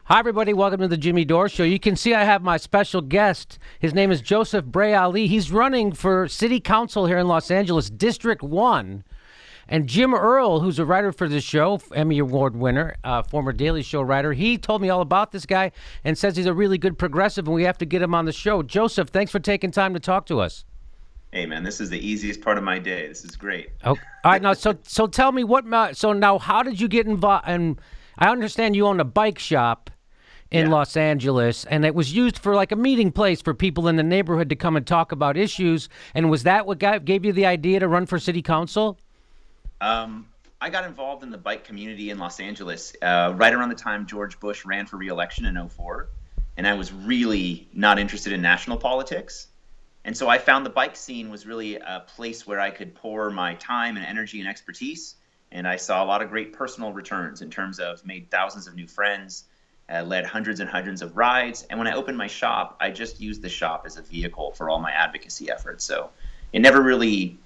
Hi, everybody. Welcome to the Jimmy Dore Show. You can see I have my special guest. His name is Joe Bray-Ali. He's running for city council here in Los Angeles, District 1. And Jim Earl, who's a writer for this show, Emmy Award winner, former Daily Show writer, he told me all about this guy and says he's a really good progressive, and we have to get him on the show. Joseph, thanks for taking time to talk to us. Hey, man, this is the easiest part of my day. This is great. Oh, all right, now, so tell me so now how did you get involved? And I understand you own a bike shop in Los Angeles, and it was used for like a meeting place for people in the neighborhood to come and talk about issues. And was that what gave you the idea to run for city council? I got involved in the bike community in Los Angeles right around the time George Bush ran for re-election in '04, and I was really not interested in national politics. And so I found the bike scene was really a place where I could pour my time and energy and expertise, and I saw a lot of great personal returns in terms of made thousands of new friends, led hundreds and hundreds of rides, and when I opened my shop, I just used the shop as a vehicle for all my advocacy efforts. So it never really...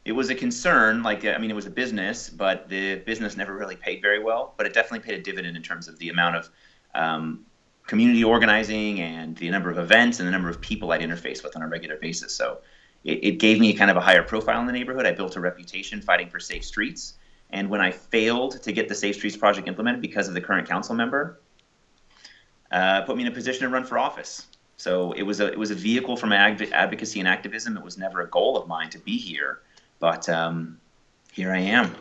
It was a concern, it was a business, but the business never really paid very well. But it definitely paid a dividend in terms of the amount of community organizing and the number of events and the number of people I'd interface with on a regular basis. So it gave me kind of a higher profile in the neighborhood. I built a reputation fighting for safe streets. And when I failed to get the Safe Streets project implemented because of the current council member, put me in a position to run for office. So it was a vehicle for my advocacy and activism. It was never a goal of mine to be here. But here I am.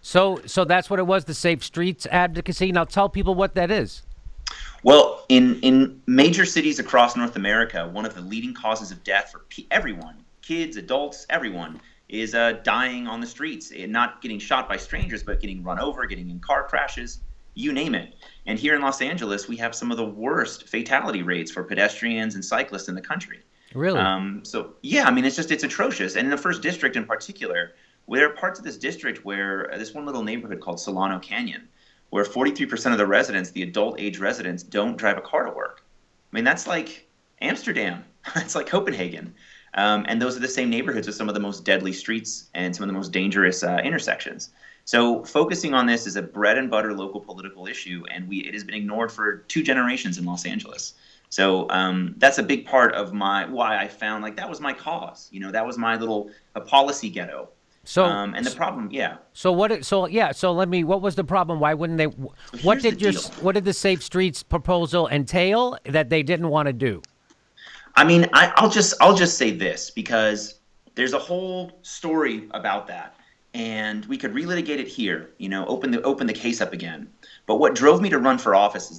So that's what it was, the Safe Streets advocacy. Now tell people what that is. Well, in major cities across North America, one of the leading causes of death for everyone, kids, adults, everyone, is dying on the streets. Not getting shot by strangers, but getting run over, getting in car crashes, you name it. And here in Los Angeles, we have some of the worst fatality rates for pedestrians and cyclists in the country. Really? It's atrocious. And in the first district in particular, there are parts of this district where this one little neighborhood called Solano Canyon, where 43% of the residents, the adult age residents, don't drive a car to work. I mean, that's like Amsterdam. It's like Copenhagen. And those are the same neighborhoods with some of the most deadly streets and some of the most dangerous intersections. So focusing on this is a bread and butter local political issue, and it has been ignored for 2 generations in Los Angeles. So that's a big part of why I found that was my cause. That was my little policy ghetto. So and the problem, what was the problem? Why wouldn't they? What did the Safe Streets proposal entail that they didn't want to do? I mean, I'll just say this, because there's a whole story about that, and we could relitigate it here. Open the case up again. But what drove me to run for office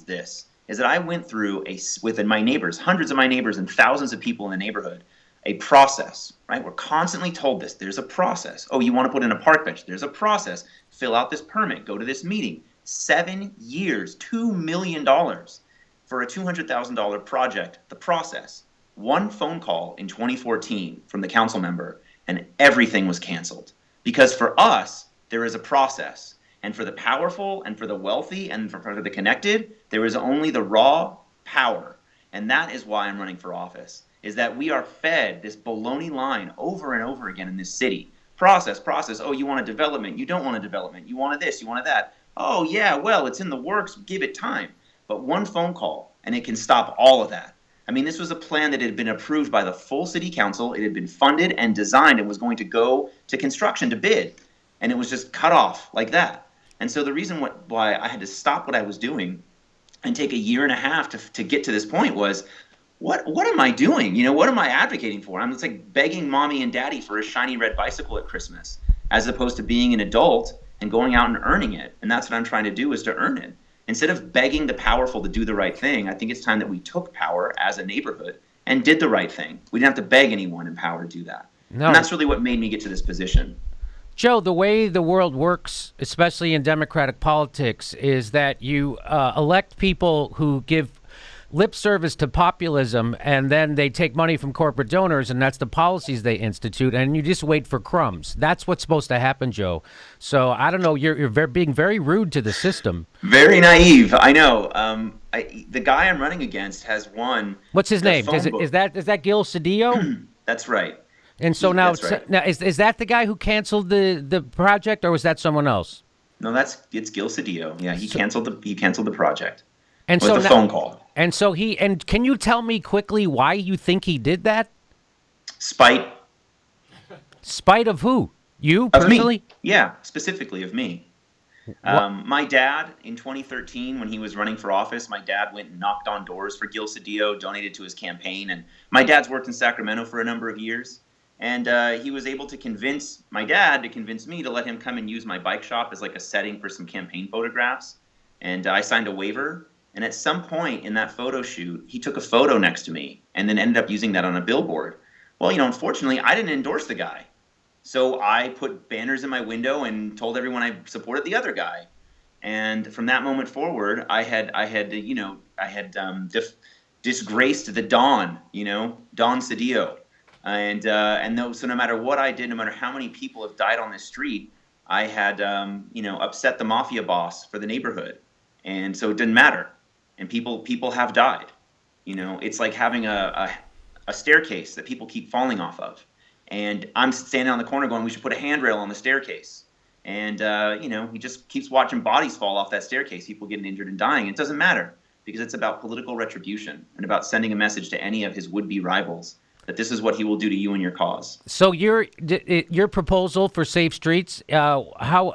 is that I went through within my neighbors, hundreds of my neighbors and thousands of people in the neighborhood, a process, right? We're constantly told this. There's a process. Oh, you want to put in a park bench? There's a process. Fill out this permit. Go to this meeting. 7 years, $2 million for a $200,000 project. The process. One phone call in 2014 from the council member, and everything was canceled. Because for us, there is a process. And for the powerful and for the wealthy and for the connected, there is only the raw power. And that is why I'm running for office, is that we are fed this baloney line over and over again in this city. Process. Oh, you want a development. You don't want a development. You wanted this. You wanted that. Oh, yeah, well, it's in the works. Give it time. But one phone call, and it can stop all of that. I mean, this was a plan that had been approved by the full city council. It had been funded and designed and was going to go to construction to bid. And it was just cut off like that. And so the reason why I had to stop what I was doing and take a year and a half to get to this point was, what am I doing? What am I advocating for? It's like begging mommy and daddy for a shiny red bicycle at Christmas, as opposed to being an adult and going out and earning it. And that's what I'm trying to do, is to earn it. Instead of begging the powerful to do the right thing, I think it's time that we took power as a neighborhood and did the right thing. We didn't have to beg anyone in power to do that. No. And that's really what made me get to this position. Joe, the way the world works, especially in democratic politics, is that you elect people who give lip service to populism, and then they take money from corporate donors, and that's the policies they institute, and you just wait for crumbs. That's what's supposed to happen, Joe. So I don't know. You're being very rude to the system. Very naive. I know. The guy I'm running against has won. What's his name? Is that Gil Cedillo? That's right. And so now is that the guy who canceled the project, or was that someone else? No, it's Gil Cedillo. Yeah, he canceled the project. And with so a now, phone call. and can you tell me quickly why you think he did that? Spite Spite of who? You of me. personally? Yeah, specifically of me. What? My dad, in 2013, when he was running for office, my dad went and knocked on doors for Gil Cedillo, donated to his campaign. And my dad's worked in Sacramento for a number of years. And he was able to convince my dad to convince me to let him come and use my bike shop as like a setting for some campaign photographs. And I signed a waiver. And at some point in that photo shoot, he took a photo next to me and then ended up using that on a billboard. Well, unfortunately, I didn't endorse the guy. So I put banners in my window and told everyone I supported the other guy. And from that moment forward, I had disgraced the Don, Don Cedillo. So no matter what I did, no matter how many people have died on this street, I had, upset the mafia boss for the neighborhood. And so it didn't matter. And people have died. It's like having a staircase that people keep falling off of. And I'm standing on the corner going, we should put a handrail on the staircase. And, he just keeps watching bodies fall off that staircase, people getting injured and dying. It doesn't matter because it's about political retribution and about sending a message to any of his would-be rivals that this is what he will do to you and your cause. So your proposal for safe streets, how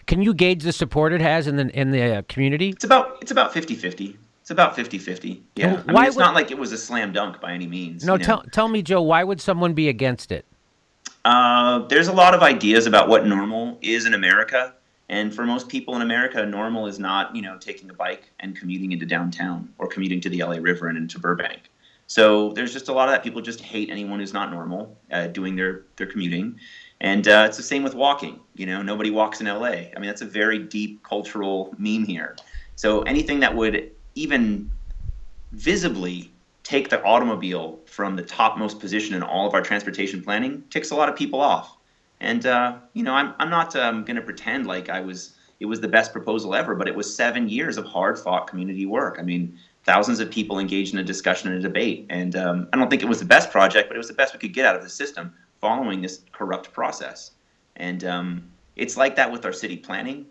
can you gauge the support it has in the community? It's about 50-50. It's about 50-50. Yeah. It's not like it was a slam dunk by any means. No, tell me, Joe, why would someone be against it? There's a lot of ideas about what normal is in America. And for most people in America, normal is not, taking a bike and commuting into downtown or commuting to the LA River and into Burbank. So there's just a lot of that. People just hate anyone who's not normal doing their commuting. And it's the same with walking. Nobody walks in LA. That's a very deep cultural meme here. So anything that would even visibly take the automobile from the topmost position in all of our transportation planning ticks a lot of people off. And, I'm not going to pretend like it was the best proposal ever, but it was 7 years of hard-fought community work. Thousands of people engaged in a discussion and a debate. And I don't think it was the best project, but it was the best we could get out of the system following this corrupt process. And it's like that with our city planning.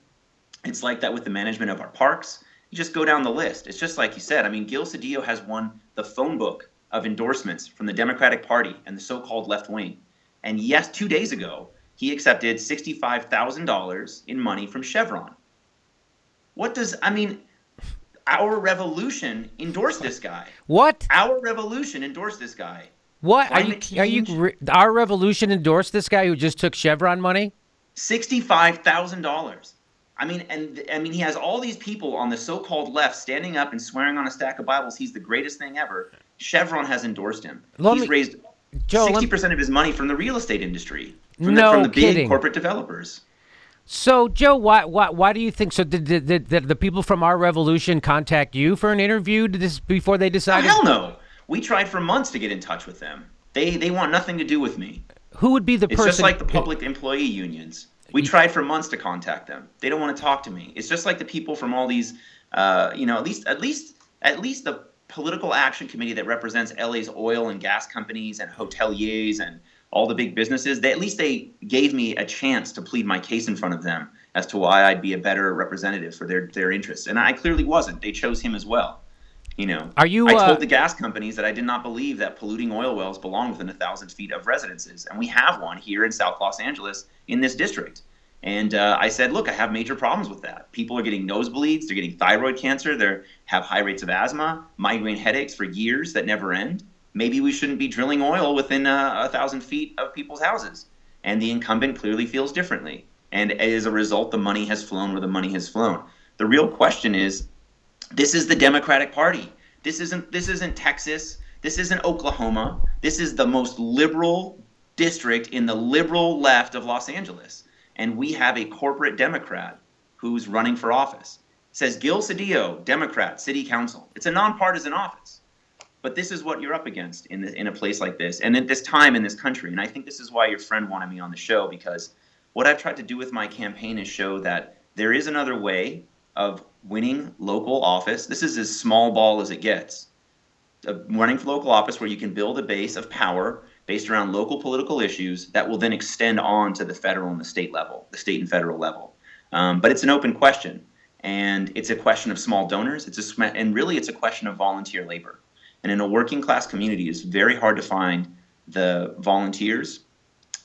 It's like that with the management of our parks. You just go down the list. It's just like you said. Gil Cedillo has won the phone book of endorsements from the Democratic Party and the so-called left wing. And yes, 2 days ago, he accepted $65,000 in money from Chevron. Our revolution endorsed this guy. What? Our revolution endorsed this guy. What? Our revolution endorsed this guy who just took Chevron money? $65,000. He has all these people on the so-called left standing up and swearing on a stack of Bibles he's the greatest thing ever. Chevron has endorsed him. He's raised 60% of his money from the real estate industry, from the big corporate developers. So, Joe, why do you think so? Did the people from Our Revolution contact you for an interview before they decided? Oh, hell no. We tried for months to get in touch with them. They want nothing to do with me. Who would be the person? It's just like the public employee unions. We tried for months to contact them. They don't want to talk to me. It's just like the people from all these, at least the political action committee that represents LA's oil and gas companies and hoteliers and all the big businesses. They gave me a chance to plead my case in front of them as to why I'd be a better representative for their interests. And I clearly wasn't. They chose him as well. Are you? I told the gas companies that I did not believe that polluting oil wells belong within 1,000 feet of residences, and we have one here in South Los Angeles in this district. And I said, look, I have major problems with that. People are getting nosebleeds, they're getting thyroid cancer, they have high rates of asthma, migraine headaches for years that never end. Maybe we shouldn't be drilling oil within 1,000 feet of people's houses. And the incumbent clearly feels differently. And as a result, the money has flown where the money has flown. The real question is, this is the Democratic Party. This isn't Texas. This isn't Oklahoma. This is the most liberal district in the liberal left of Los Angeles. And we have a corporate Democrat who's running for office. It says Gil Cedillo, Democrat, City Council. It's a nonpartisan office. But this is what you're up against in a place like this and at this time in this country. And I think this is why your friend wanted me on the show, because what I've tried to do with my campaign is show that there is another way of winning local office. This is as small ball as it gets. Running for local office where you can build a base of power based around local political issues that will then extend on to the federal and the state level, the state and federal level. But it's an open question. And it's a question of small donors. And really it's a question of volunteer labor. And in a working class community, it's very hard to find the volunteers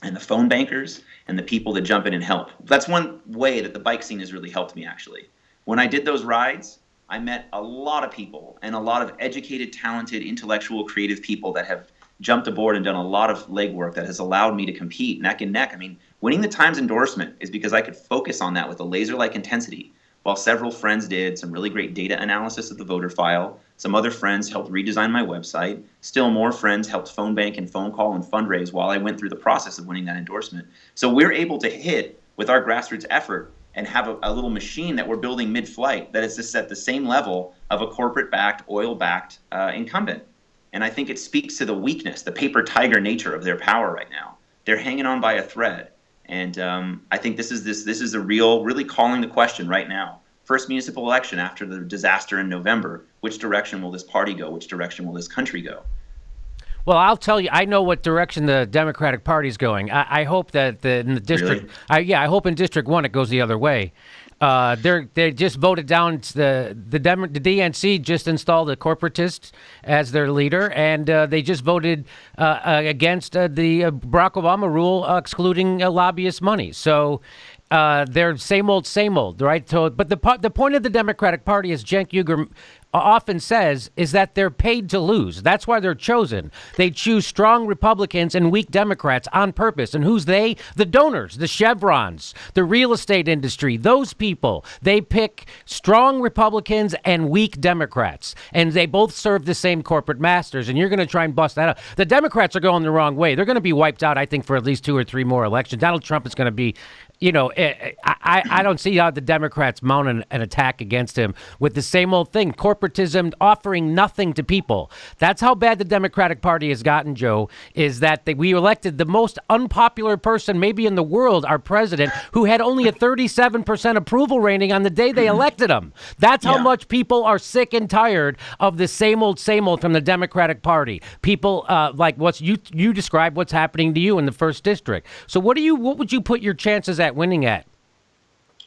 and the phone bankers and the people that jump in and help. That's one way that the bike scene has really helped me, actually. When I did those rides, I met a lot of people and a lot of educated, talented, intellectual, creative people that have jumped aboard and done a lot of legwork that has allowed me to compete neck and neck. I mean, winning the Times endorsement is because I could focus on that with a laser-like intensity, while several friends did some really great data analysis of the voter file. Some other friends helped redesign my website. Still more friends helped phone bank and phone call and fundraise while I went through the process of winning that endorsement. So we're able to hit with our grassroots effort and have a little machine that we're building mid-flight that is just at the same level of a corporate-backed, oil-backed incumbent. And I think it speaks to the weakness, the paper tiger nature of their power right now. They're hanging on by a thread. And I think this is a really calling the question right now. First municipal election after the disaster in November, which direction will this party go? Which direction will this country go? Well, I'll tell you, I know what direction the Democratic Party is going. I hope that in the district, Really? I hope in District 1 it goes the other way. They just voted down the DNC just installed a corporatist as their leader, and they just voted against the Barack Obama rule excluding lobbyist money. So they're same old, right? So, but the point of the Democratic Party, as Cenk Uygur often says, is that they're paid to lose. That's why they're chosen. They choose strong Republicans and weak Democrats on purpose. And who's they? The donors, the Chevrons, the real estate industry, those people. They pick strong Republicans and weak Democrats. And they both serve the same corporate masters. And you're going to try and bust that up. The Democrats are going the wrong way. They're going to be wiped out, I think, for at least 2 or 3 more elections. Donald Trump is going to be... I don't see how the Democrats mount an attack against him with the same old thing, corporatism, offering nothing to people. That's how bad the Democratic Party has gotten, Joe, is that we elected the most unpopular person maybe in the world, our president, who had only a 37% approval rating on the day they elected him. That's how much people are sick and tired of the same old from the Democratic Party. People like what you described what's happening to you in the 1st District. So what would you put your chances at winning at?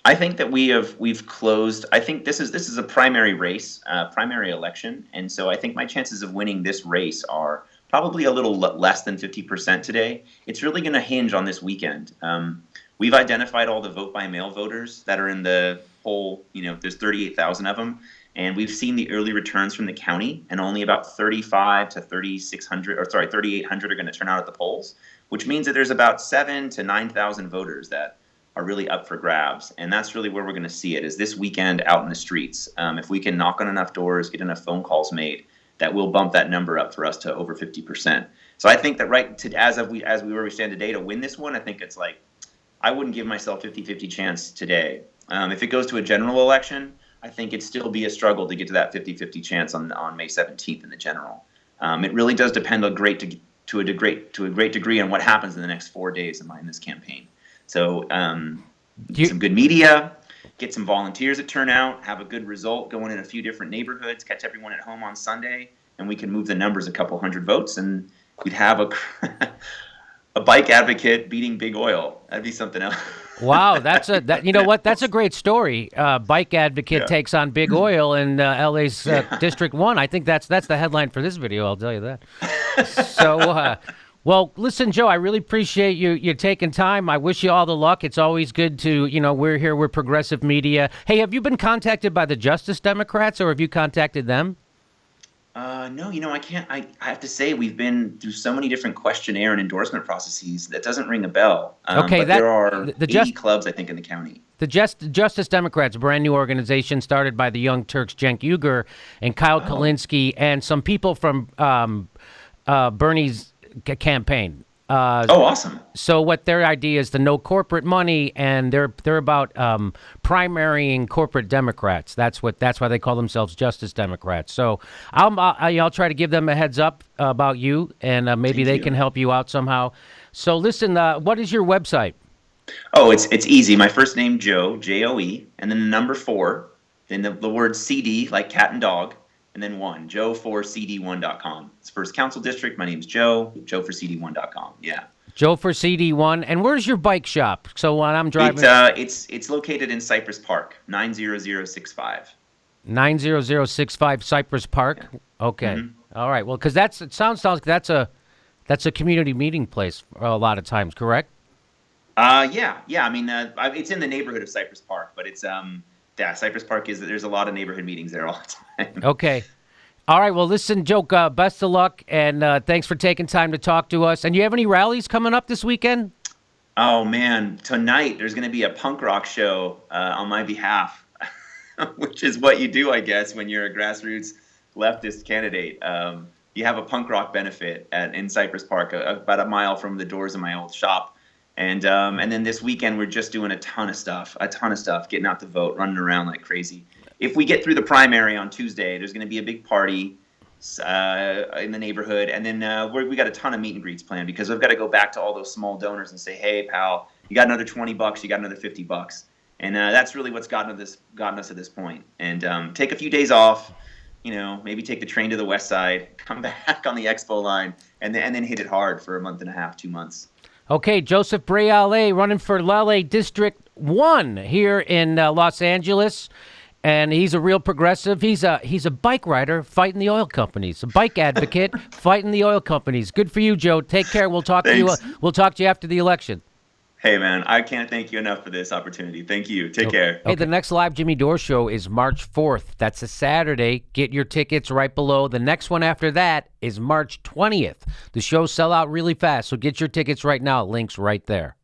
I think that we've closed. I think this is a primary race, primary election, and so I think my chances of winning this race are probably a little less than 50% today. It's really going to hinge on this weekend. We've identified all the vote by mail voters that are in the poll. There's 38,000 of them, and we've seen the early returns from the county, and only about 35 to 3,800 are going to turn out at the polls, which means that there's about 7,000 to 9,000 voters that are really up for grabs. And that's really where we're going to see it, is this weekend out in the streets. If we can knock on enough doors, get enough phone calls made, that will bump that number up for us to over 50%. So I think that as we where we stand today to win this one, I think it's like, I wouldn't give myself 50-50 chance today. If it goes to a general election, I think it'd still be a struggle to get to that 50-50 chance on May 17th in the general. It really does depend to a great degree on what happens in the next 4 days in this campaign. So some good media, get some volunteers that turn out, have a good result, going in a few different neighborhoods, catch everyone at home on Sunday, and we can move the numbers a couple hundred votes, and we'd have a bike advocate beating big oil. That'd be something else. Wow, that's a great story. Bike advocate takes on big oil in LA's District 1. I think that's the headline for this video, I'll tell you that. So, well, listen, Joe, I really appreciate you taking time. I wish you all the luck. It's always good to, we're progressive media. Hey, have you been contacted by the Justice Democrats, or have you contacted them? No, I can't. I have to say, we've been through so many different questionnaire and endorsement processes that doesn't ring a bell. Okay, but there are 80 clubs, I think, in the county. The Justice Democrats, a brand new organization started by the Young Turks, Cenk Uygur, and Kyle Kulinski, and some people from Bernie's campaign. Awesome. So what their idea is to no corporate money, and they're about primarying corporate Democrats. That's why they call themselves Justice Democrats. So I'll try to give them a heads up about you, and maybe they can help you out somehow. So listen, what is your website? Oh, it's easy. My first name, Joe, Joe, and then the number 4, then the word CD, like cat and dog, and then 1, joe4cd1.com. It's First Council District. My name's Joe, joe4cd1.com. Yeah. Joe for CD1. And where's your bike shop? So when I'm driving, It's located in Cypress Park, 90065. 90065 Cypress Park. Okay. All right. Well, because it sounds like that's a community meeting place a lot of times, correct? Yeah. I mean, it's in the neighborhood of Cypress Park, but it's Cypress Park there's a lot of neighborhood meetings there all the time. Okay. All right. Well, listen, Joe, best of luck, and thanks for taking time to talk to us. And you have any rallies coming up this weekend? Oh man, tonight there's going to be a punk rock show on my behalf, which is what you do, I guess, when you're a grassroots leftist candidate. You have a punk rock benefit in Cypress Park, about a mile from the doors of my old shop. And then this weekend we're just doing a ton of stuff, getting out the vote, running around like crazy. If we get through the primary on Tuesday, there's going to be a big party in the neighborhood, and then we got a ton of meet and greets planned because we've got to go back to all those small donors and say, hey, pal, you got another $20, you got another $50, and that's really what's gotten us to this point. And take a few days off, maybe take the train to the west side, come back on the expo line, and then hit it hard for a month and a half, 2 months. Okay, Joseph Bray-Ali running for LA District 1 here in Los Angeles. And he's a real progressive. He's a bike rider fighting the oil companies, a bike advocate fighting the oil companies. Good for you, Joe. Take care. We'll talk to you. We'll talk to you after the election. Hey, man, I can't thank you enough for this opportunity. Thank you. Take care. Hey, the next live Jimmy Dore show is March 4th. That's a Saturday. Get your tickets right below. The next one after that is March 20th. The shows sell out really fast, so get your tickets right now. Links right there.